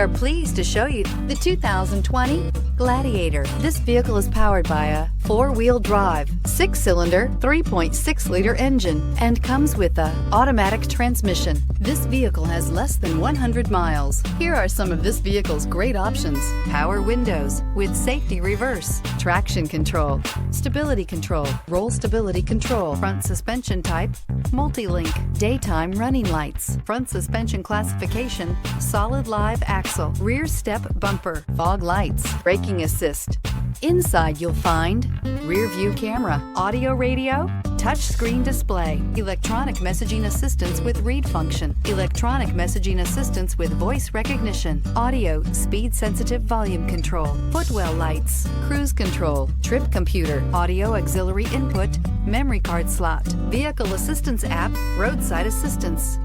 are pleased to show you the 2020 Gladiator. This vehicle is powered by a four-wheel drive, six-cylinder, 3.6-liter engine and comes with a automatic transmission. This vehicle has less than 100 miles. Here are some of this vehicle's great options: power windows with safety reverse, traction control, stability control, roll stability control, front suspension type, multi-link, daytime running lights, front suspension classification, solid live axle, rear step bumper, fog lights, braking assist. Inside you'll find rear view camera, audio radio, touch screen display, electronic messaging assistance with read function, electronic messaging assistance with voice recognition, audio, speed sensitive volume control, footwell lights, cruise control, trip computer, audio auxiliary input, memory card slot, vehicle assistance app, roadside assistance.